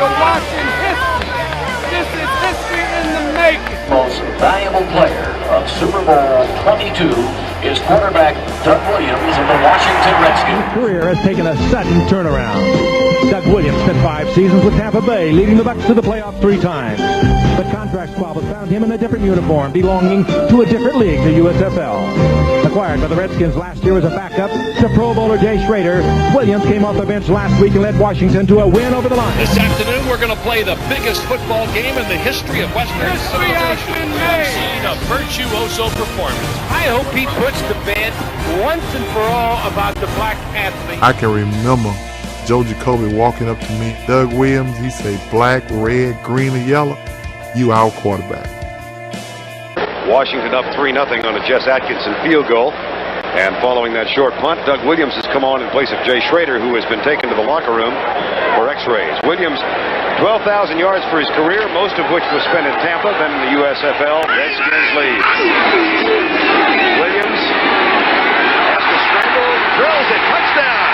You're watching history. This is history in the making. Most valuable player of Super Bowl 22 is quarterback Doug Williams of the Washington Redskins. His career has taken a sudden turnaround. Doug Williams spent 5 seasons with Tampa Bay, leading the Bucs to the playoffs 3 times. But contract squabbles found him in a different uniform, belonging to a different league, the USFL. Acquired by the Redskins last year as a backup to Pro Bowler Jay Schrader, Williams came off the bench last week and led Washington to a win over the Lions. This afternoon, we're going to play the biggest football game in the history of Western civilization. We've seen a virtuoso performance. I hope he puts to bed once and for all about the black athlete. I can remember Joe Jacoby walking up to me, Doug Williams, he say black, red, green, and yellow, you our quarterback. Washington up 3-0 on a Jess Atkinson field goal. And following that short punt, Doug Williams has come on in place of Jay Schrader, who has been taken to the locker room for x-rays. Williams, 12,000 yards for his career, most of which was spent in Tampa, then in the USFL. Redskins lead. Williams has to scramble, throws it, touchdown!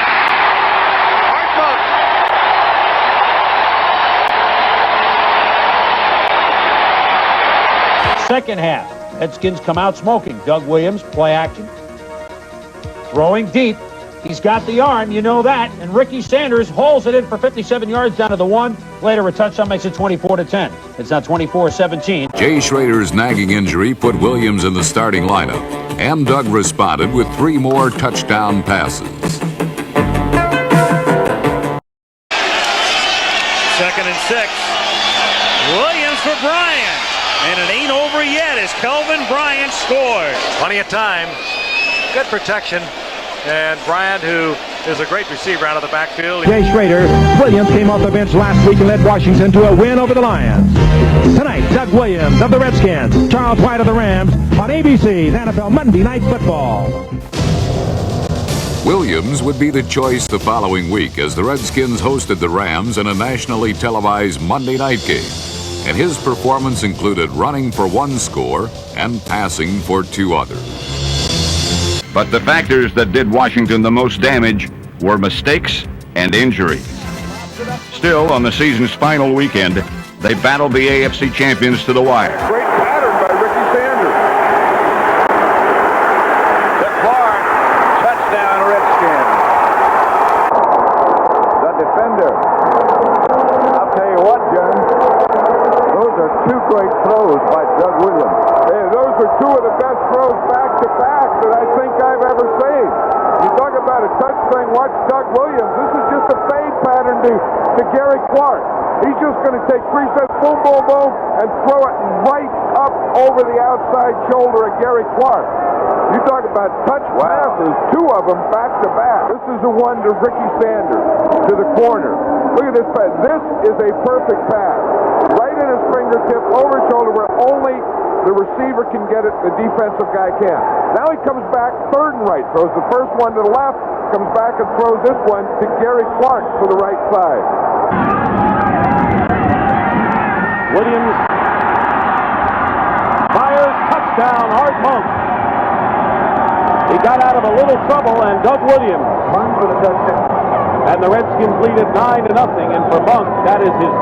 Art Monk. Second half, Redskins come out smoking. Doug Williams, play action. Throwing deep. He's got the arm, you know that. And Ricky Sanders hauls it in for 57 yards down to the 1. Later, a touchdown makes it 24-10. It's now 24-17. Jay Schrader's nagging injury put Williams in the starting lineup, and Doug responded with 3 more touchdown passes. 2nd and 6. Williams for Bryant. And it ain't over yet as Kelvin Bryant scores. Plenty of time. Good protection. And Bryant, who is a great receiver out of the backfield. Jay Schrader, Williams came off the bench last week and led Washington to a win over the Lions. Tonight, Doug Williams of the Redskins, Charles White of the Rams on ABC's NFL Monday Night Football. Williams would be the choice the following week as the Redskins hosted the Rams in a nationally televised Monday night game. And his performance included running for 1 score and passing for 2 others. But the factors that did Washington the most damage were mistakes and injury. Still, on the season's final weekend, they battled the AFC champions to the wire. Great pattern by Ricky Sanders. The Clark, touchdown Redskins. The defender. I'll tell you what, John. Those are 2 great throws by Doug Williams. Hey, those are 2 of the best throws back to back that I think I've ever seen. You talk about a touch thing, watch Doug Williams. This is just a fade pattern to Gary Clark. He's just going to take 3 steps, boom, boom, boom, and throw it right up over the outside shoulder of Gary Clark. You talk about touch passes, 2 of them back to back. This is the one to Ricky Sanders, to the corner. Look at this pass. This is a perfect pass. Right in his fingertip, over his shoulder, where only the receiver can get it, the defensive guy can't. Now he comes back 3rd and right, throws the first one to the left, comes back and throws this one to Gary Clark to the right side. Williams fires, touchdown, Art Monk. He got out of a little trouble, and Doug Williams runs for the touchdown. And the Redskins lead at 9-0, and for Monk, that is his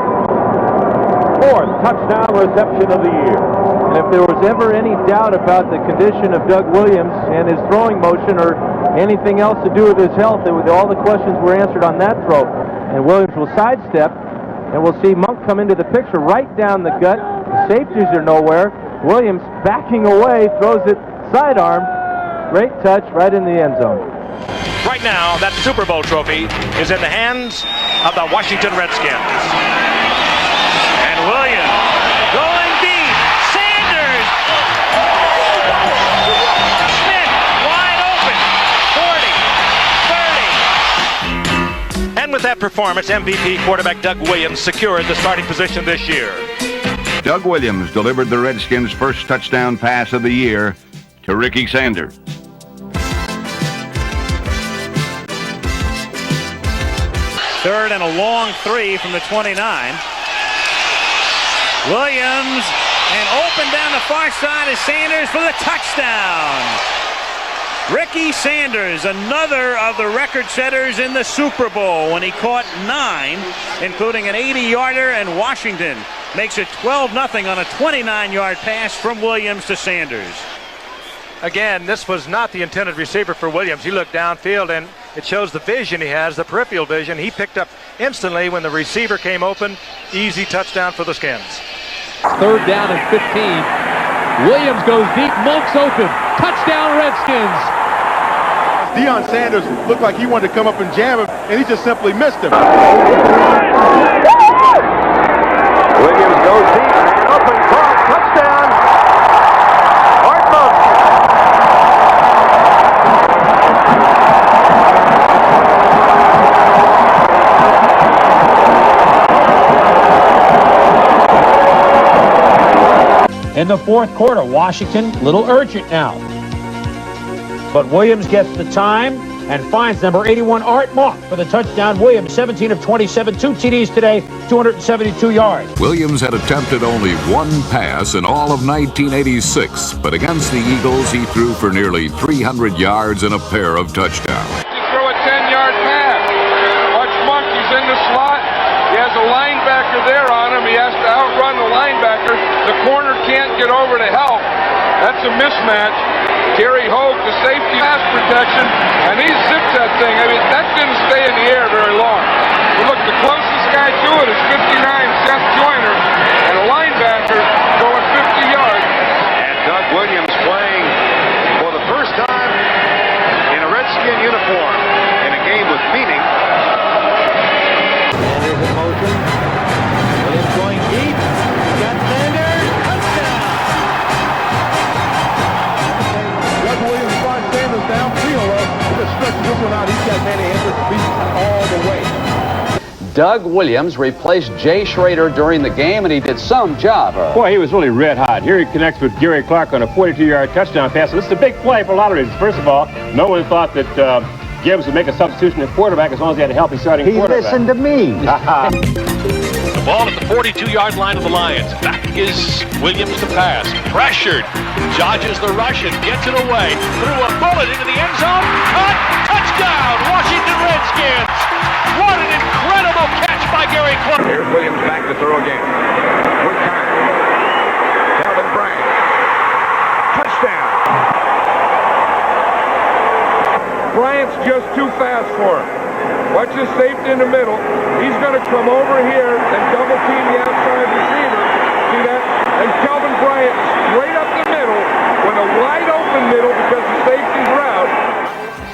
4th touchdown reception of the year. And if there was ever any doubt about the condition of Doug Williams and his throwing motion or anything else to do with his health, all the questions were answered on that throw. And Williams will sidestep, and we'll see Monk come into the picture right down the gut. The safeties are nowhere. Williams backing away, throws it sidearm. Great touch right in the end zone. Right now, that Super Bowl trophy is in the hands of the Washington Redskins. And Williams going deep. Sanders. Smith wide open. 40, 30. And with that performance, MVP quarterback Doug Williams secured the starting position this year. Doug Williams delivered the Redskins' first touchdown pass of the year to Ricky Sanders. Third and a long 3 from the 29. Williams, and open down the far side is Sanders for the touchdown. Ricky Sanders, another of the record setters in the Super Bowl when he caught 9, including an 80-yarder, and Washington makes it 12-0 on a 29-yard pass from Williams to Sanders. Again, this was not the intended receiver for Williams. He looked downfield, and it shows the vision he has, the peripheral vision. He picked up instantly when the receiver came open. Easy touchdown for the Skins. 3rd down and 15. Williams goes deep, Monk's open. Touchdown, Redskins. Deion Sanders looked like he wanted to come up and jam him, and he just simply missed him. Williams goes deep, and open cross, touchdown. Art Monk. In the 4th quarter, Washington, a little urgent now. But Williams gets the time and finds number 81, Art Monk, for the touchdown. Williams, 17 of 27, 2 TDs today, 272 yards. Williams had attempted only 1 pass in all of 1986, but against the Eagles, he threw for nearly 300 yards and a pair of touchdowns. You throw a 10-yard pass. Watch Monk, he's in the slot. He has a linebacker there on him. He has to outrun the linebacker. The corner can't get over to help. That's a mismatch. Gary Hogue, the safety pass protection, and he zips that thing. I mean, that didn't stay in the air very long. But look, the closest guy to it is 59, Seth Joyner, and a linebacker going 50 yards. And Doug Williams playing for the first time in a Redskin uniform in a game with meaning. Sanders in motion. Williams going deep. He's got Sanders. Touchdown. Doug Williams finds Sanders downfield. He just stretches this one out. He's got Manny Hendricks beat all the way. Doug Williams replaced Jay Schrader during the game, and he did some job. Boy, he was really red hot. Here he connects with Gary Clark on a 42-yard touchdown pass. And this is a big play for a lot of reasons. First of all, no one thought that Gibbs would make a substitution at quarterback as long as he had a healthy starting quarterback. He listened to me. The ball at the 42-yard line of the Lions. Back is Williams to pass. Pressured. Dodges the rush and gets it away. Threw a bullet into the end zone. Caught. Touchdown. Washington Redskins. What an incredible catch by Gary Clark. Here's Williams back to throw again. With time. Calvin Bryant. Touchdown. Bryant's just too fast for him. Watch his safety in the middle. He's going to come over here and double team the outside receiver. See that? And Calvin Bryant straight up the middle with a wide open middle because the safety's route.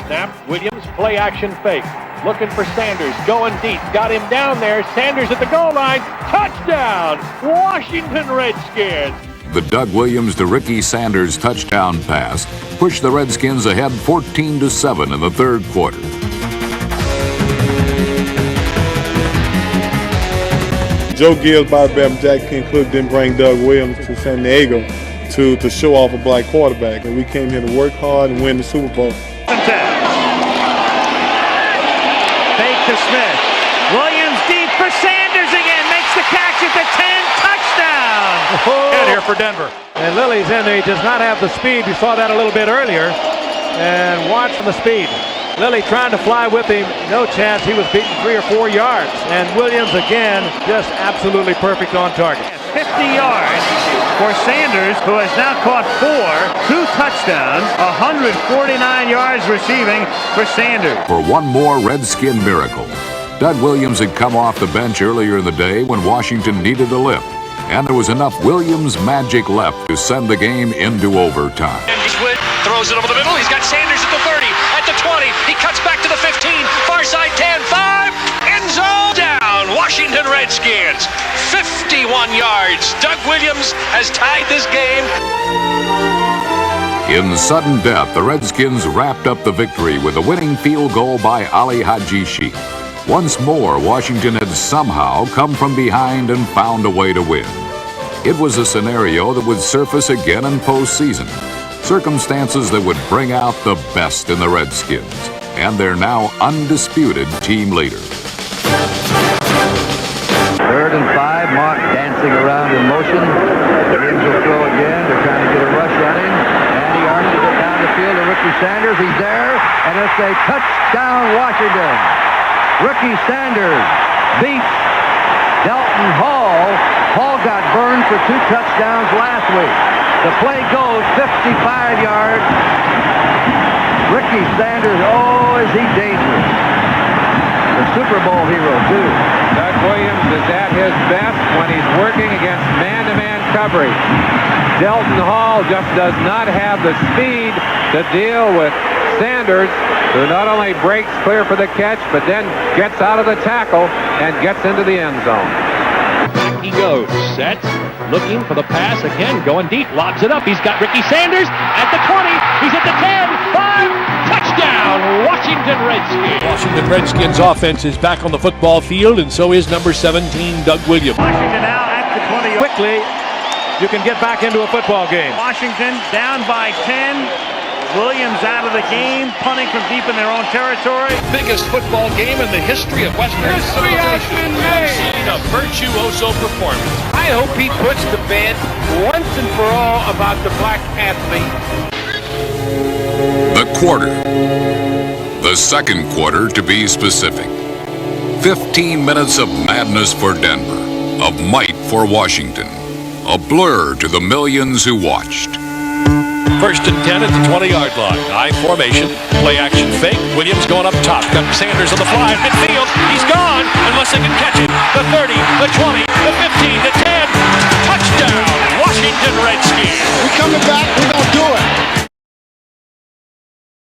Snap, Williams, play action fake. Looking for Sanders, going deep. Got him down there. Sanders at the goal line. Touchdown! Washington Redskins. The Doug Williams to Ricky Sanders touchdown pass pushed the Redskins ahead 14-7 in the 3rd quarter. Joe Gibbs, Bobby Bam, Jack King Cook didn't bring Doug Williams to San Diego to show off a black quarterback. And we came here to work hard and win the Super Bowl. Fake to Smith. Williams deep for Sanders again. Makes the catch at the 10. Touchdown. Head here for Denver. And Lilly's in there. He does not have the speed. We saw that a little bit earlier. And watch the speed. Lilly trying to fly with him. No chance. He was beaten 3 or 4 yards. And Williams again, just absolutely perfect on target. 50 yards for Sanders, who has now caught 4, 2 touchdowns, 149 yards receiving for Sanders. For one more Redskin miracle, Doug Williams had come off the bench earlier in the day when Washington needed a lift, and there was enough Williams magic left to send the game into overtime. And throws it over the middle. He's got Sanders at the 30, at the 20. He cuts back to the 15, far side 10, 5, end zone down. Washington Redskins, 51 yards. Doug Williams has tied this game. In sudden death, the Redskins wrapped up the victory with a winning field goal by Ali Haji Sheikh. Once more, Washington had somehow come from behind and found a way to win. It was a scenario that would surface again in postseason. Circumstances that would bring out the best in the Redskins and their now undisputed team leader. 3rd and 5, Mark dancing around in motion. Williams will throw again. They're trying to get a rush on him. And he arches it down the field to Ricky Sanders. He's there, and it's a touchdown, Washington. Ricky Sanders beats Delton Hall. Hall got burned for 2 touchdowns last week. The play goes 55 yards. Ricky Sanders, oh, is he dangerous. The Super Bowl hero, too. Doug Williams is at his best when he's working against man-to-man coverage. Delton Hall just does not have the speed to deal with Sanders, who not only breaks clear for the catch, but then gets out of the tackle and gets into the end zone. Back he goes, sets, looking for the pass again, going deep, lobs it up. He's got Ricky Sanders at the 20. He's at the 10, 5, touchdown, Washington Redskins. Washington Redskins offense is back on the football field, and so is number 17, Doug Williams. Washington now at the 20. Quickly, you can get back into a football game. Washington down by 10. Williams out of the game, punting from deep in their own territory. Biggest football game in the history of Western History has been made. Seen a virtuoso performance. I hope he puts to bed once and for all about the black athlete. The quarter. The second quarter, to be specific. 15 minutes of madness for Denver, of might for Washington, a blur to the millions who watched. First and 10 at the 20-yard line. I formation, play action fake. Williams going up top. Got Sanders on the fly at midfield. He's gone unless they can catch it. The 30, the 20,